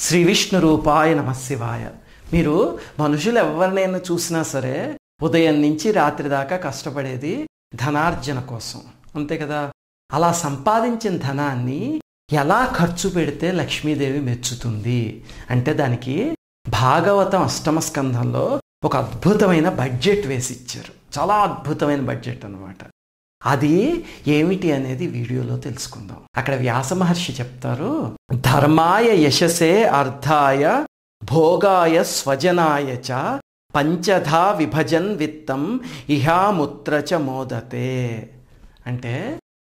శ్రీ విష్ణు రూపాయ నమః శివాయ. మీరు మనుషులు ఎవరినైనా చూసినా సరే ఉదయం నుంచి రాత్రి దాకా కష్టపడేది ధనార్జన కోసం, అంతే కదా. అలా సంపాదించిన ధనాన్ని ఎలా ఖర్చు పెడితే లక్ష్మీదేవి మెచ్చుతుంది అంటే దానికి భాగవతం అష్టమ స్కంధంలో ఒక అద్భుతమైన బడ్జెట్ వేసి ఇచ్చారు. చాలా అద్భుతమైన బడ్జెట్ అన్నమాట. అది ఏమిటి అనేది వీడియోలో తెలుసుకుందాం. అక్కడ వ్యాస మహర్షి చెప్తారు, ధర్మాయ యశసే అర్థాయ భోగాయ స్వజనాయ చ పంచధా విభజన్ విత్తం ఇహాముత్ర చ మోదతే. అంటే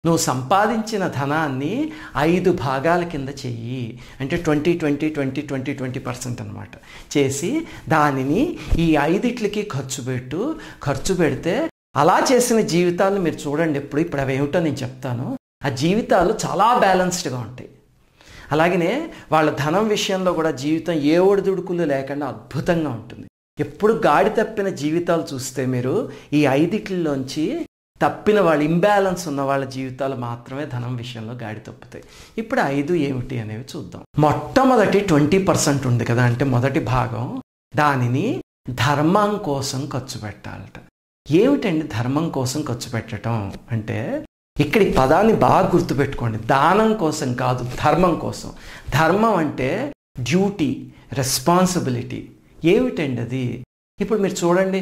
నువ్వు సంపాదించిన ధనాన్ని 5 భాగాల కింద చెయ్యి, అంటే 20% అనమాట చేసి దానిని ఈ 5కి ఖర్చు పెడితే అలా చేసిన జీవితాలను మీరు చూడండి. ఇప్పుడు అవేమిటో నేను చెప్తాను. ఆ జీవితాలు చాలా బ్యాలెన్స్డ్గా ఉంటాయి. అలాగనే వాళ్ళ ధనం విషయంలో కూడా జీవితం ఏ ఒడిదుడుకులు లేకుండా అద్భుతంగా ఉంటుంది. ఎప్పుడు గాడి తప్పిన జీవితాలు చూస్తే మీరు ఈ 5లోంచి తప్పిన వాళ్ళు, ఇంబ్యాలెన్స్ ఉన్న వాళ్ళ జీవితాలు మాత్రమే ధనం విషయంలో గాడి తప్పుతాయి. ఇప్పుడు 5 ఏమిటి అనేవి చూద్దాం. మొట్టమొదటి 20% ఉంది కదా, అంటే మొదటి భాగం, దానిని ధర్మం కోసం ఖర్చు పెట్టాలట. ఏమిటండి ధర్మం కోసం ఖర్చు పెట్టడం అంటే, ఇక్కడ ఈ పదాన్ని బాగా గుర్తుపెట్టుకోండి. దానం కోసం కాదు, ధర్మం కోసం. ధర్మం అంటే డ్యూటీ, రెస్పాన్సిబిలిటీ. ఏమిటండి అది? ఇప్పుడు మీరు చూడండి,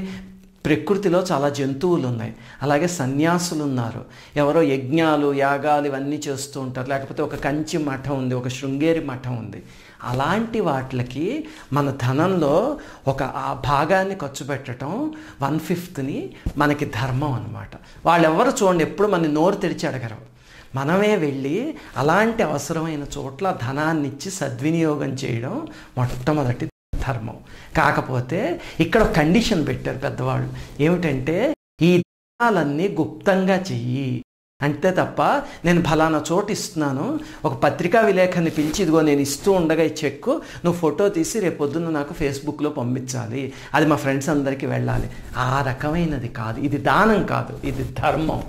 ప్రకృతిలో చాలా జంతువులు ఉన్నాయి, అలాగే సన్యాసులు ఉన్నారు. ఎవరో యజ్ఞాలు యాగాలు ఇవన్నీ చేస్తూ ఉంటారు. లేకపోతే ఒక కంచి మఠం ఉంది, ఒక శృంగేరి మఠం ఉంది. అలాంటి వాటికి మన ధనంలో ఒక ఆ భాగాన్ని ఖర్చు పెట్టడం 1/5ని మనకి ధర్మం అన్నమాట. వాళ్ళెవ్వరు చూడండి ఎప్పుడు మన నోరు తెరిచి అడగరు. మనమే వెళ్ళి అలాంటి అవసరమైన చోట్ల ధనాన్ని ఇచ్చి సద్వినియోగం చేయడం మొట్టమొదటి ధర్మం. కాకపోతే ఇక్కడ కండిషన్ పెట్టారు పెద్దవాళ్ళు. ఏమిటంటే ఈ ధనాలన్నీ గుప్తంగా చెయ్యి, అంతే తప్ప నేను ఫలానా చోటు ఇస్తున్నాను, ఒక పత్రికా విలేకరిని పిలిచి ఇదిగో నేను ఇస్తూ ఉండగా ఈ చెక్కు నువ్వు ఫోటో తీసి రేపొద్దున్న నాకు ఫేస్బుక్లో పంపించాలి, అది మా ఫ్రెండ్స్ అందరికీ వెళ్ళాలి, ఆ రకమైనది కాదు. ఇది దానం కాదు, ఇది ధర్మం.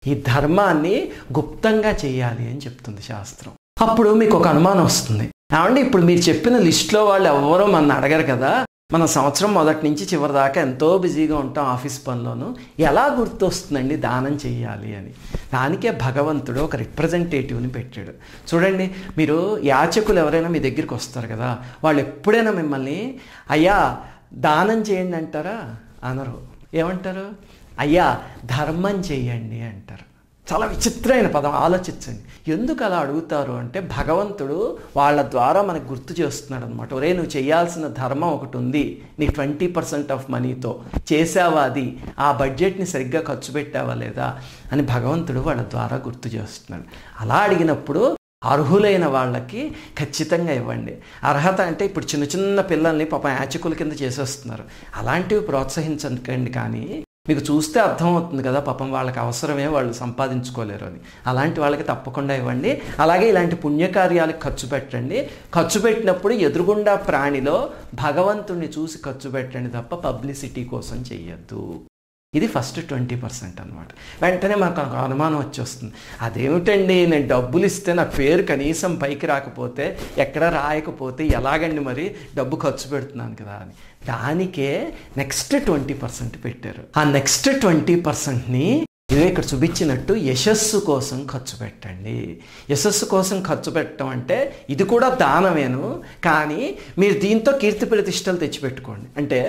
ఈ ధర్మాన్ని గుప్తంగా చేయాలి అని చెప్తుంది శాస్త్రం. అప్పుడు మీకు ఒక అనుమానం వస్తుంది, ఏమంటే ఇప్పుడు మీరు చెప్పిన లిస్టులో వాళ్ళు ఎవరో మన అడగరు కదా, మనం సంవత్సరం మొదటి నుంచి చివరి దాకా ఎంతో బిజీగా ఉంటాం ఆఫీస్ పనిలోనూ, ఎలా గుర్తొస్తుందండి దానం చెయ్యాలి అని? దానికే భగవంతుడు ఒక రిప్రజెంటేటివ్ని పెట్టాడు. చూడండి, మీరు యాచకులు ఎవరైనా మీ దగ్గరికి వస్తారు కదా, వాళ్ళు ఎప్పుడైనా మిమ్మల్ని అయ్యా దానం చేయండి అంటారా? అనరు. ఏమంటారు? అయ్యా ధర్మం చెయ్యండి అంటారు. చాలా విచిత్రమైన పదం, ఆలోచించండి. ఎందుకు అలా అడుగుతారు అంటే, భగవంతుడు వాళ్ళ ద్వారా మనకు గుర్తు చేస్తున్నాడు అనమాట. ఒరే, నువ్వు చేయాల్సిన ధర్మం ఒకటి ఉంది, నీ 20% ఆఫ్ మనీతో చేసావా, అది ఆ బడ్జెట్ని సరిగ్గా ఖర్చు పెట్టావా లేదా అని భగవంతుడు వాళ్ళ ద్వారా గుర్తు చేస్తున్నాడు. అలా అడిగినప్పుడు అర్హులైన వాళ్ళకి ఖచ్చితంగా ఇవ్వండి. అర్హత అంటే ఇప్పుడు చిన్న చిన్న పిల్లల్ని పాపం యాచకుల కింద చేసేస్తున్నారు, అలాంటివి ప్రోత్సహించకండి. కానీ మీకు చూస్తే అర్థమవుతుంది కదా, పాపం వాళ్ళకి అవసరమే, వాళ్ళు సంపాదించుకోలేరు అని. అలాంటి వాళ్ళకి తప్పకుండా ఇవ్వండి. అలాగే ఇలాంటి పుణ్యకార్యాలకు ఖర్చు పెట్టండి. ఖర్చు పెట్టినప్పుడు ఎదురుగుండా ప్రాణిలో భగవంతుణ్ణి చూసి ఖర్చు పెట్టండి తప్ప పబ్లిసిటీ కోసం చెయ్యొద్దు. ఇది ఫస్ట్ 20% అనమాట. వెంటనే మనకు ఒక అనుమానం వచ్చేస్తుంది, అదేమిటండి నేను డబ్బులు ఇస్తే నా పేరు కనీసం పైకి రాకపోతే, ఎక్కడ రాయకపోతే ఎలాగండి మరి, డబ్బు ఖర్చు పెడుతున్నాను కదా అని. దానికే నెక్స్ట్ 20% పెట్టారు. ఆ నెక్స్ట్ 20%ని ఇదే ఇక్కడ చూపించినట్టు యశస్సు కోసం ఖర్చు పెట్టండి. యశస్సు కోసం ఖర్చు పెట్టడం అంటే ఇది కూడా దానమేను, కానీ మీరు దీంతో కీర్తి ప్రతిష్టలు తెచ్చిపెట్టుకోండి. అంటే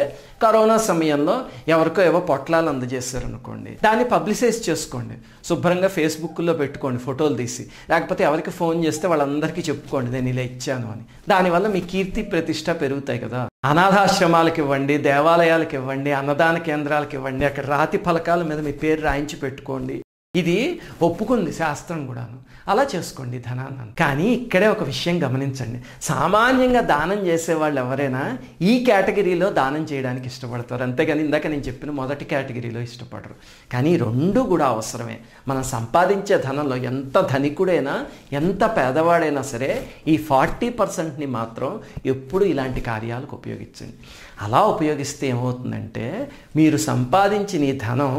కరోనా సమయంలో ఎవరికో ఏవో పొట్లాలు అందజేశారు అనుకోండి, దాన్ని పబ్లిసైజ్ చేసుకోండి, శుభ్రంగా ఫేస్బుక్లో పెట్టుకోండి ఫోటోలు తీసి. లేకపోతే ఎవరికి ఫోన్ చేస్తే వాళ్ళందరికీ చెప్పుకోండి నేను ఇలా ఇచ్చాను అని. దానివల్ల మీ కీర్తి ప్రతిష్ట పెరుగుతాయి కదా. అనాథాశ్రమాలకు ఇవ్వండి, దేవాలయాలకు ఇవ్వండి, అన్నదాన కేంద్రాలకు ఇవ్వండి, అక్కడ రాతి ఫలకాల మీద మీ పేరు రాయించి పెట్టుకోండి. ఇది ఒప్పుకుంది శాస్త్రం కూడాను. అలా చేసుకోండి ధనాన్ని. కానీ ఇక్కడే ఒక విషయం గమనించండి, సామాన్యంగా దానం చేసేవాళ్ళు ఎవరైనా ఈ కేటగిరీలో దానం చేయడానికి ఇష్టపడతారు, అంతేగాని ఇందాక నేను చెప్పిన మొదటి కేటగిరీలో ఇష్టపడరు. కానీ రెండు కూడా అవసరమే. మనం సంపాదించే ధనంలో ఎంత ధనికుడైనా ఎంత పేదవాడైనా సరే ఈ 40%ని మాత్రం ఎప్పుడు ఇలాంటి కార్యాలకు ఉపయోగించండి. అలా ఉపయోగిస్తే ఏమవుతుందంటే, మీరు సంపాదించిన ఈ ధనం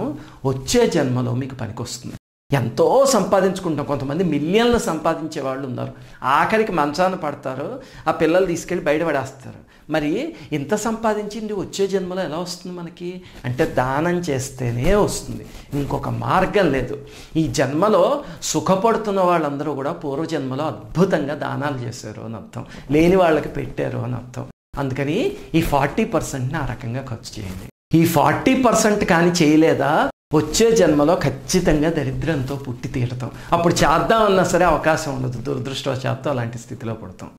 వచ్చే జన్మలో మీకు పనికొస్తుంది. ఎంతో సంపాదించుకుంటాం. కొంతమంది మిలియన్లు సంపాదించే వాళ్ళు ఉన్నారు. ఆఖరికి మంచాన పడతారు, ఆ పిల్లలు తీసుకెళ్ళి బయట పడేస్తారు. మరి ఇంత సంపాదించింది వచ్చే జన్మలో ఎలా వస్తుంది మనకి అంటే దానం చేస్తేనే వస్తుంది, ఇంకొక మార్గం లేదు. ఈ జన్మలో సుఖపడుతున్న వాళ్ళందరూ కూడా పూర్వజన్మలో అద్భుతంగా దానాలు చేశారు అని అర్థం, లేని వాళ్ళకి పెట్టారు అని అర్థం. అందుకని ఈ 40%ని ఆ రకంగా ఖర్చు చేయండి. ఈ 40% కానీ చేయలేదా వచ్చే జన్మలో ఖచ్చితంగా దరిద్రంతో పుట్టి తీరుతాం. అప్పుడు చేద్దామన్నా సరే అవకాశం ఉండదు, దురదృష్టవశాత్తు అలాంటి స్థితిలో పడతాం.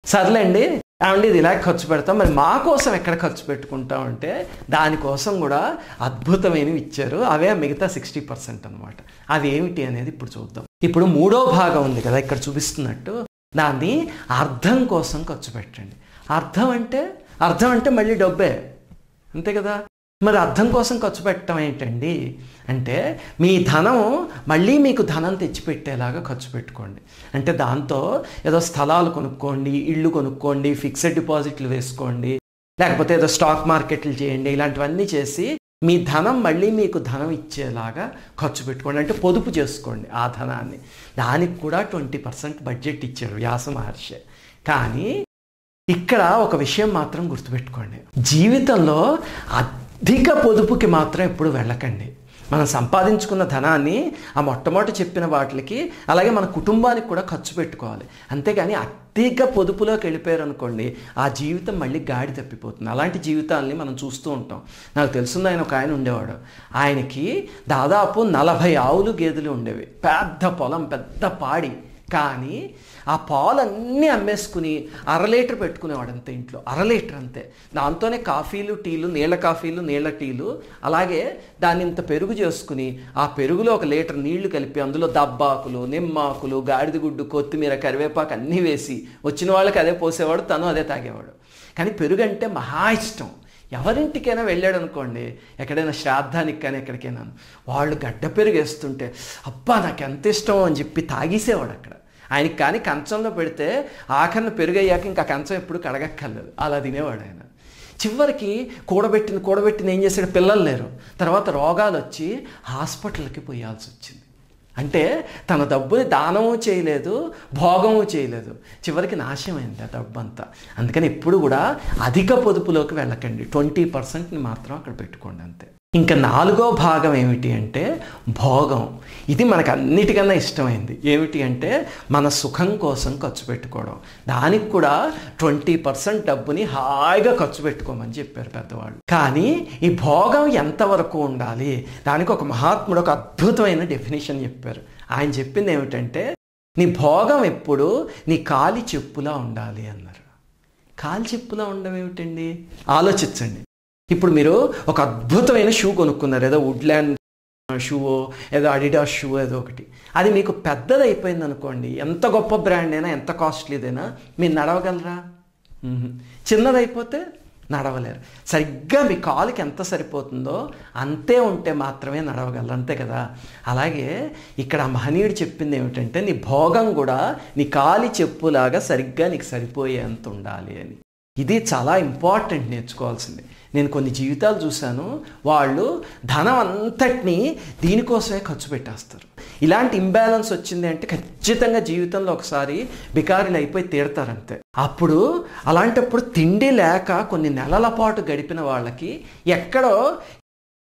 సర్లేండి ఏమండి ఇది ఇలా ఖర్చు పెడతాం, మరి మా కోసం ఎక్కడ ఖర్చు పెట్టుకుంటాం అంటే దానికోసం కూడా అద్భుతమైనవి ఇచ్చారు. అవే మిగతా 60% అనమాట. అవి ఏమిటి అనేది ఇప్పుడు చూద్దాం. ఇప్పుడు 3వ భాగం ఉంది కదా ఇక్కడ చూపిస్తున్నట్టు, దాన్ని అర్థం కోసం ఖర్చు పెట్టండి. అర్థం అంటే మళ్ళీ డబ్బే, అంతే కదా. మరి అర్థం కోసం ఖర్చు పెట్టడం ఏంటండి అంటే మీ ధనం మళ్ళీ మీకు ధనం తెచ్చిపెట్టేలాగా ఖర్చు పెట్టుకోండి. అంటే దాంతో ఏదో స్థలాలు కొనుక్కోండి, ఇళ్ళు కొనుక్కోండి, ఫిక్స్డ్ డిపాజిట్లు వేసుకోండి, లేకపోతే ఏదో స్టాక్ మార్కెట్లు చేయండి. ఇలాంటివన్నీ చేసి మీ ధనం మళ్ళీ మీకు ధనం ఇచ్చేలాగా ఖర్చు పెట్టుకోండి. అంటే పొదుపు చేసుకోండి ఆ ధనాన్ని. దానికి కూడా 20% బడ్జెట్ ఇచ్చారు వ్యాస మహర్షి. కానీ ఇక్కడ ఒక విషయం మాత్రం గుర్తుపెట్టుకోండి, జీవితంలో అధిక పొదుపుకి మాత్రం ఎప్పుడు వెళ్ళకండి. మనం సంపాదించుకున్న ధనాన్ని ఆ మొట్టమొదటి చెప్పిన వాటికి అలాగే మన కుటుంబానికి కూడా ఖర్చు పెట్టుకోవాలి. అంతేగాని అధిక పొదుపులోకి వెళ్ళిపోయారు అనుకోండి, ఆ జీవితం మళ్ళీ గాడి తప్పిపోతుంది. అలాంటి జీవితాలని మనం చూస్తూ ఉంటాం. నాకు తెలుసున్న ఒక ఆయన ఉండేవాడు, ఆయనకి దాదాపు 40 ఆవులు గేదెలు ఉండేవి, పెద్ద పొలం, పెద్ద పాడి. కానీ ఆ పాలన్నీ అమ్మేసుకుని 1/2 లీటర్ పెట్టుకునేవాడు అంతే ఇంట్లో, 1/2 లీటర్ అంతే. దాంతోనే కాఫీలు, టీలు, నీళ్ళ కాఫీలు, నీళ్ళ టీలు, అలాగే దాన్ని ఇంత పెరుగు చేసుకుని ఆ పెరుగులో 1 లీటర్ నీళ్లు కలిపి అందులో దబ్బాకులు, నిమ్మాకులు, గాడిదగుడ్డు, కొత్తిమీర, కరివేపాకు అన్నీ వేసి వచ్చిన వాళ్ళకి అదే పోసేవాడు, తను అదే తాగేవాడు. కానీ పెరుగు అంటే మహా ఇష్టం. ఎవరింటికైనా వెళ్ళాడు అనుకోండి, ఎక్కడైనా శ్రాద్ధానికి కానీ ఎక్కడికైనా, వాళ్ళు గడ్డ పెరుగు వేస్తుంటే అబ్బా నాకు ఎంత ఇష్టం అని చెప్పి తాగేసేవాడు అక్కడ. ఆయనకి కానీ కంచంలో పెడితే ఆఖరిని పెరుగయ్యాక ఇంకా కంచం ఎప్పుడు కడగక్కర్లేదు, అలా తినేవాడు ఆయన. చివరికి కూడబెట్టిన ఏం చేశాడు, పిల్లలు లేరు, తర్వాత రోగాలు వచ్చి హాస్పిటల్కి పోయాల్సి వచ్చింది. అంటే తన డబ్బుని దానము చేయలేదు, భోగము చేయలేదు, చివరికి నాశనమైంది ఆ డబ్బు అంతా. అందుకని ఎప్పుడు కూడా అధిక పొదుపులోకి వెళ్ళకండి, 20%ని మాత్రం అక్కడ పెట్టుకోండి అంతే. ఇంకా 4వ భాగం ఏమిటి అంటే భోగం. ఇది మనకు అన్నిటికన్నా ఇష్టమైంది. ఏమిటి అంటే మన సుఖం కోసం ఖర్చు పెట్టుకోవడం. దానికి కూడా 20% డబ్బుని హాయిగా ఖర్చు పెట్టుకోమని చెప్పారు పెద్దవాళ్ళు. కానీ ఈ భోగం ఎంతవరకు ఉండాలి, దానికి ఒక మహాత్ముడు ఒక అద్భుతమైన డెఫినేషన్ చెప్పారు. ఆయన చెప్పింది ఏమిటంటే నీ భోగం ఎప్పుడు నీ కాలి చెప్పులా ఉండాలి అన్నారు. కాలి చెప్పులా ఉండడం ఏమిటండి ఆలోచించండి. ఇప్పుడు మీరు ఒక అద్భుతమైన షూ కొనుక్కున్నారు, ఏదో వుడ్లాండ్ షూ, ఏదో అడిడాస్ షూ, ఏదో ఒకటి. అది మీకు పెద్దది అయిపోయింది అనుకోండి, ఎంత గొప్ప బ్రాండ్ అయినా, ఎంత కాస్ట్లీదైనా మీరు నడవగలరా? చిన్నదైపోతే నడవలేరు. సరిగ్గా మీ కాలుకి ఎంత సరిపోతుందో అంతే ఉంటే మాత్రమే నడవగలరు, అంతే కదా. అలాగే ఇక్కడ మహనీయుడు చెప్పింది ఏమిటంటే నీ భోగం కూడా నీ కాలి చెప్పులాగా సరిగ్గా నీకు సరిపోయేంత ఉండాలి అని. ఇది చాలా ఇంపార్టెంట్, నేర్చుకోవాల్సింది. నేను కొన్ని జీవితాలు చూశాను, వాళ్ళు ధనం అంతటినీ దీనికోసమే ఖర్చు పెట్టేస్తారు. ఇలాంటి ఇంబ్యాలెన్స్ వచ్చింది అంటే ఖచ్చితంగా జీవితంలో ఒకసారి బికారీలు అయిపోయి తీరుతారంతే. అప్పుడు అలాంటప్పుడు తిండి లేక కొన్ని నెలల పాటు గడిపిన వాళ్ళకి ఎక్కడో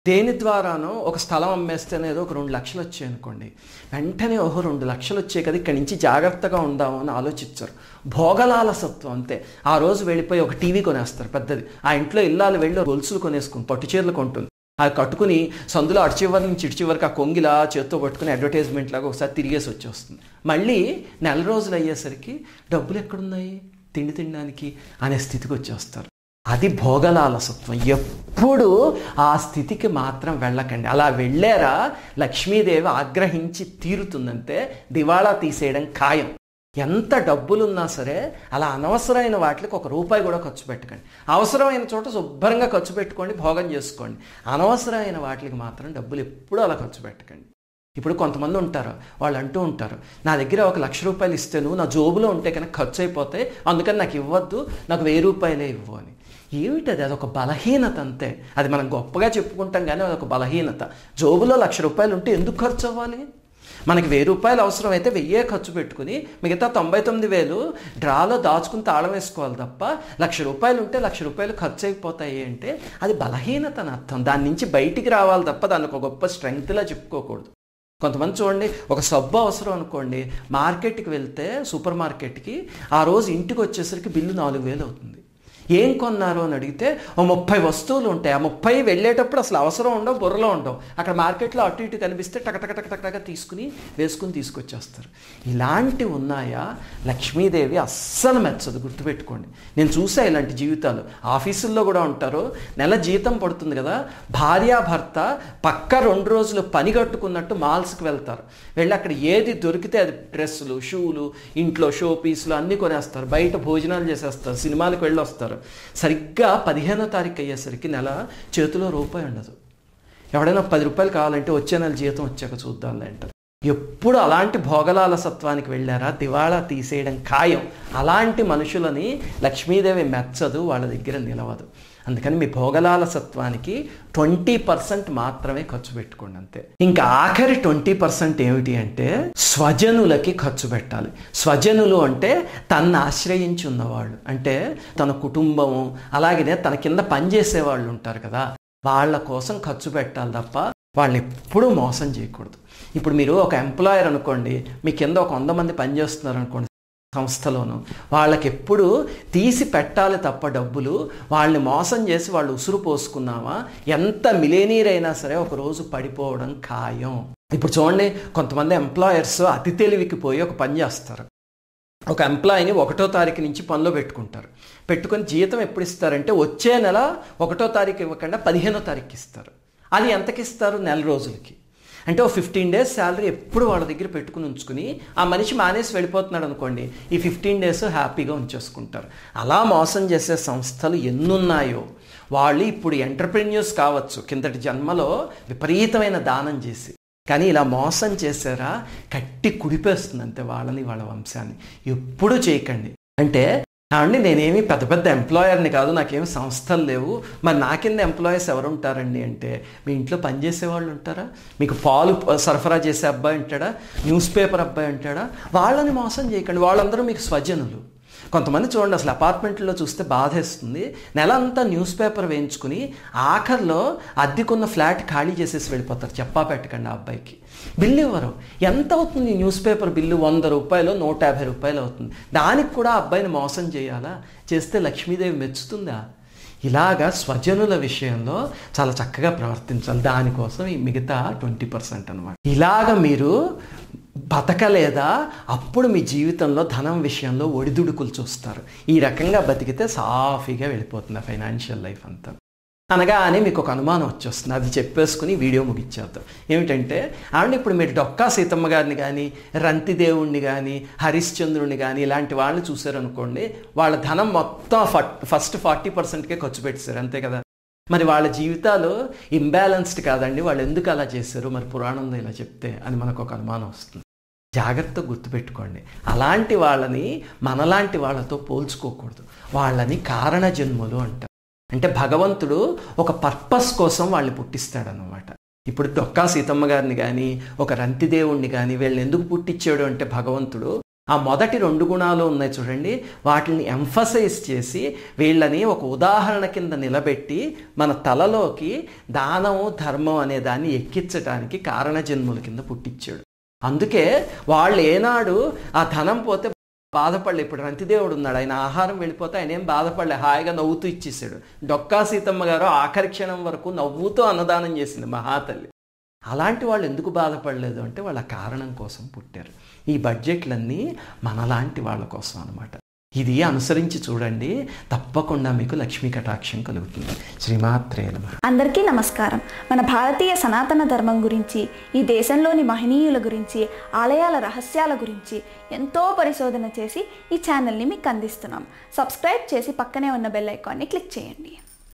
దేని ద్వారానో ఒక స్థలం అమ్మేస్తేనేదో ఒక 2 లక్షలు వచ్చాయి అనుకోండి, వెంటనే 2 లక్షలు వచ్చాయి కదా ఇక్కడి నుంచి జాగ్రత్తగా ఉందాము అని ఆలోచించారు. భోగలాలసత్వం అంతే. ఆ రోజు వెళ్ళిపోయి ఒక టీవీ కొనేస్తారు పెద్దది, ఆ ఇంట్లో ఇల్లాలు వెళ్ళి గొలుసులు కొనేసుకుని పట్టు చీరలు కొంటుంది, అది కట్టుకుని సందులో అటు చివరి నుంచి ఇటు చివరికి ఆ కొంగిలా చేత్తో పట్టుకుని అడ్వర్టైజ్మెంట్ లాగా ఒకసారి తిరిగేసి వచ్చేస్తుంది. మళ్ళీ నెల రోజులు అయ్యేసరికి డబ్బులు ఎక్కడున్నాయి తిండి తినడానికి అనే స్థితికి వచ్చేస్తారు. అది భోగలాలసత్వం. ఎప్పుడు ఆ స్థితికి మాత్రం వెళ్ళకండి. అలా వెళ్ళారా లక్ష్మీదేవి ఆగ్రహించి తీరుతుందంటే దివాళా తీసేయడం ఖాయం. ఎంత డబ్బులున్నా సరే అలా అనవసరమైన వాటికి ₹1 కూడా ఖర్చు పెట్టకండి. అవసరమైన చోట శుభ్రంగా ఖర్చు పెట్టుకోండి, భోగం చేసుకోండి. అనవసరమైన వాటికి మాత్రం డబ్బులు ఎప్పుడూ అలా ఖర్చు పెట్టకండి. ఇప్పుడు కొంతమంది ఉంటారు, వాళ్ళు అంటూ ఉంటారు, నా దగ్గర ₹1,00,000 ఇస్తే నువ్వు నా జోబులో ఉంటే కనుక ఖర్చు అయిపోతాయి, అందుకని నాకు ఇవ్వద్దు, నాకు ₹1000 ఇవ్వు అని. ఏమిటది? అదొక బలహీనత అంతే. అది మనం గొప్పగా చెప్పుకుంటాం కానీ అదొక బలహీనత. జోబులో ₹1,00,000 ఉంటే ఎందుకు ఖర్చు అవ్వాలి? మనకి 1000 రూపాయలు అవసరం అయితే 1000 ఖర్చు పెట్టుకుని మిగతా 99,000 డ్రాలో దాచుకుని తాళం వేసుకోవాలి తప్ప 1,00,000 రూపాయలు ఉంటే 1,00,000 రూపాయలు ఖర్చు అయిపోతాయి అంటే అది బలహీనత అని అర్థం. దాని నుంచి బయటికి రావాలి తప్ప దాన్ని ఒక గొప్ప స్ట్రెంగ్త్లా చెప్పుకోకూడదు. కొంతమంది చూడండి, ఒక సబ్బు అవసరం అనుకోండి, మార్కెట్కి వెళ్తే సూపర్ మార్కెట్కి ఆ రోజు ఇంటికి వచ్చేసరికి బిల్లు 4,000 అవుతుంది. ఏం కొన్నారు అని అడిగితే 30 వస్తువులు ఉంటాయి. ఆ 30 వెళ్ళేటప్పుడు అసలు అవసరం ఉండవు, బుర్రలో ఉండవు. అక్కడ మార్కెట్లో అటు ఇటు కనిపిస్తే టకటక తీసుకుని వేసుకుని తీసుకొచ్చేస్తారు. ఇలాంటివి ఉన్నాయా? లక్ష్మీదేవి అస్సలు మెచ్చదు, గుర్తుపెట్టుకోండి. నేను చూసా ఇలాంటి జీవితాలు. ఆఫీసుల్లో కూడా ఉంటారు, నెల జీతం పడుతుంది కదా, భార్యాభర్త పక్క 2 రోజులు పని కట్టుకున్నట్టు మాల్స్కి వెళ్తారు. వెళ్ళి అక్కడ ఏది దొరికితే అది డ్రెస్సులు, షూలు, ఇంట్లో షో పీసులు అన్నీ కొనేస్తారు, బయట భోజనాలు చేసేస్తారు, సినిమాలకు వెళ్ళి వస్తారు. సరిగ్గా 15వ తారీఖు అయ్యేసరికి నెల చేతిలో రూపాయి ఉండదు. ఎవడైనా 10 రూపాయలు కావాలంటే వచ్చే నెల జీతం వచ్చాక చూద్దాంలే అంటారు. ఎప్పుడు అలాంటి భోగలాలసత్వానికి వెళ్ళారా, దివాళా తీసేయడం ఖాయం. అలాంటి మనుషులని లక్ష్మీదేవి మెచ్చదు, వాళ్ళ దగ్గర నిలవదు. అందుకని మీ భోగలాలసత్వానికి 20% మాత్రమే ఖర్చు పెట్టుకోండి, అంతే. ఇంకా ఆఖరి 20% ఏమిటి అంటే స్వజనులకి ఖర్చు పెట్టాలి. స్వజనులు అంటే తనను ఆశ్రయించి ఉన్నవాళ్ళు, అంటే తన కుటుంబము, అలాగనే తన కింద పనిచేసే వాళ్ళు ఉంటారు కదా, వాళ్ళ కోసం ఖర్చు పెట్టాలి తప్ప వాళ్ళని ఎప్పుడూ మోసం చేయకూడదు. ఇప్పుడు మీరు ఒక ఎంప్లాయర్ అనుకోండి, మీ కింద ఒక 100 మంది పనిచేస్తున్నారు అనుకోండి సంస్థలోను, వాళ్ళకి ఎప్పుడు తీసి పెట్టాలి తప్ప డబ్బులు వాళ్ళని మోసం చేసి వాళ్ళు ఉసురు పోసుకున్నామా, ఎంత మిలేనీర్ అయినా సరే ఒకరోజు పడిపోవడం ఖాయం. ఇప్పుడు చూడండి, కొంతమంది ఎంప్లాయర్స్ అతి తెలివికి పోయి ఒక పని చేస్తారు. ఒక ఎంప్లాయీని 1వ తారీఖు నుంచి పనిలో పెట్టుకొని జీతం ఎప్పుడు ఇస్తారంటే వచ్చే నెల 1వ తారీఖు ఇవ్వకుండా 15వ తారీఖు ఇస్తారు. అది ఎంతకి ఇస్తారు? నెల రోజులకి. అంటే ఓ 15 డేస్ శాలరీ ఎప్పుడు వాళ్ళ దగ్గర పెట్టుకుని ఉంచుకుని ఆ మనిషి మానేసి వెళ్ళిపోతున్నాడు అనుకోండి, ఈ 15 డేస్ హ్యాపీగా ఉంచేసుకుంటారు. అలా మోసం చేసే సంస్థలు ఎన్నున్నాయో. వాళ్ళు ఇప్పుడు ఎంటర్ప్రెన్యూర్స్ కావచ్చు, కిందటి జన్మలో విపరీతమైన దానం చేసి, కానీ ఇలా మోసం చేశారా కట్టి కుడిపేస్తుంది అంతే వాళ్ళని, వాళ్ళ వంశాన్ని. ఎప్పుడూ చేయకండి. అంటే అండి, నేనేమి పెద్ద ఎంప్లాయర్ని కాదు, నాకేమి సంస్థలు లేవు, మరి నా కింద ఎంప్లాయీస్ ఎవరు ఉంటారండి అంటే, మీ ఇంట్లో పనిచేసే వాళ్ళు ఉంటారా, మీకు పాలు సరఫరా చేసే అబ్బాయి ఉంటాడా, న్యూస్ పేపర్ అబ్బాయి ఉంటాడా, వాళ్ళని మోసం చేయకండి. వాళ్ళందరూ మీకు స్వజనులు. కొంతమంది చూడండి, అసలు అపార్ట్మెంట్లో చూస్తే బాధేస్తుంది, నెల అంతా న్యూస్ పేపర్ వేయించుకుని ఆఖరిలో అద్దెకున్న ఫ్లాట్ ఖాళీ చేసేసి వెళ్ళిపోతారు. చెప్పా పెట్టకండి ఆ అబ్బాయికి. బిల్లు ఇవ్వరు. ఎంత అవుతుంది న్యూస్ పేపర్ బిల్లు? 100 రూపాయలు, 150 రూపాయలు అవుతుంది. దానికి కూడా ఆ అబ్బాయిని మోసం చేయాలా? చేస్తే లక్ష్మీదేవి మెచ్చుతుందా? ఇలాగా స్వజనుల విషయంలో చాలా చక్కగా ప్రవర్తించాలి. దానికోసం ఈ మిగతా 20% అన్నమాట. ఇలాగ మీరు బతకలేదా, అప్పుడు మీ జీవితంలో ధనం విషయంలో ఒడిదుడుకులు చూస్తారు. ఈ రకంగా బతికితే సాఫీగా వెళ్ళిపోతుంది ఫైనాన్షియల్ లైఫ్ అంతా. అనగానే మీకు ఒక అనుమానం వచ్చేస్తుంది, అది చెప్పేసుకుని వీడియో ముగిచ్చేద్దాం. ఏమిటంటే, ఆవిడ ఇప్పుడు మీరు డొక్కా సీతమ్మ గారిని కానీ, రంతిదేవుణ్ణి కానీ, హరిశ్చంద్రుని కానీ ఇలాంటి వాళ్ళని చూశారనుకోండి, వాళ్ళ ధనం మొత్తం ఫస్ట్ 40%కే ఖర్చు పెట్టేశారు, అంతే కదా. మరి వాళ్ళ జీవితాలు ఇంబ్యాలెన్స్డ్ కాదండి, వాళ్ళు ఎందుకు అలా చేశారు మరి పురాణంలో ఇలా చెప్తే అని మనకు ఒక అనుమానం వస్తుంది. జాగ్రత్తగా గుర్తుపెట్టుకోండి, అలాంటి వాళ్ళని మనలాంటి వాళ్ళతో పోల్చుకోకూడదు. వాళ్ళని కారణ జన్మలు అంటారు. అంటే భగవంతుడు ఒక పర్పస్ కోసం వాళ్ళని పుట్టిస్తాడనమాట. ఇప్పుడు డొక్కా సీతమ్మ గారిని కానీ, ఒక రంతిదేవుణ్ణి కానీ వీళ్ళని ఎందుకు పుట్టించాడు అంటే భగవంతుడు ఆ మొదటి 2 గుణాలు ఉన్నాయి చూడండి, వాటిని ఎంఫసైజ్ చేసి వీళ్ళని ఒక ఉదాహరణ కింద నిలబెట్టి మన తలలోకి దానము ధర్మం అనే దాన్ని ఎక్కించడానికి కారణజన్ముల కింద పుట్టించాడు. అందుకే వాళ్ళు ఏనాడు ఆ ధనం పోతే బాధపడలే. ఇప్పుడు రంతిదేవుడు ఉన్నాడు, ఆయన ఆహారం వెళ్ళిపోతే ఆయన ఏం బాధపడలే, హాయిగా నవ్వుతూ ఇచ్చేసాడు. డొక్కా సీతమ్మ గారు ఆఖరి క్షణం వరకు నవ్వుతూ అన్నదానం చేసింది మహాతల్లి. అలాంటి వాళ్ళు ఎందుకు బాధపడలేదు అంటే వాళ్ళ కారణం కోసం పుట్టారు. ఈ బడ్జెట్లన్నీ మనలాంటి వాళ్ళ కోసం అనమాట. ఇది అనుసరించి చూడండి, తప్పకుండా మీకు లక్ష్మీ కటాక్షం కలుగుతుంది. శ్రీమాత్రే నమః. అందరికీ నమస్కారం. మన భారతీయ సనాతన ధర్మం గురించి, ఈ దేశంలోని మహనీయుల గురించి, ఆలయాల రహస్యాల గురించి ఎంతో పరిశోధన చేసి ఈ ఛానల్ని మీకు అందిస్తున్నాం. సబ్స్క్రైబ్ చేసి పక్కనే ఉన్న బెల్ ఐకాన్ని క్లిక్ చేయండి.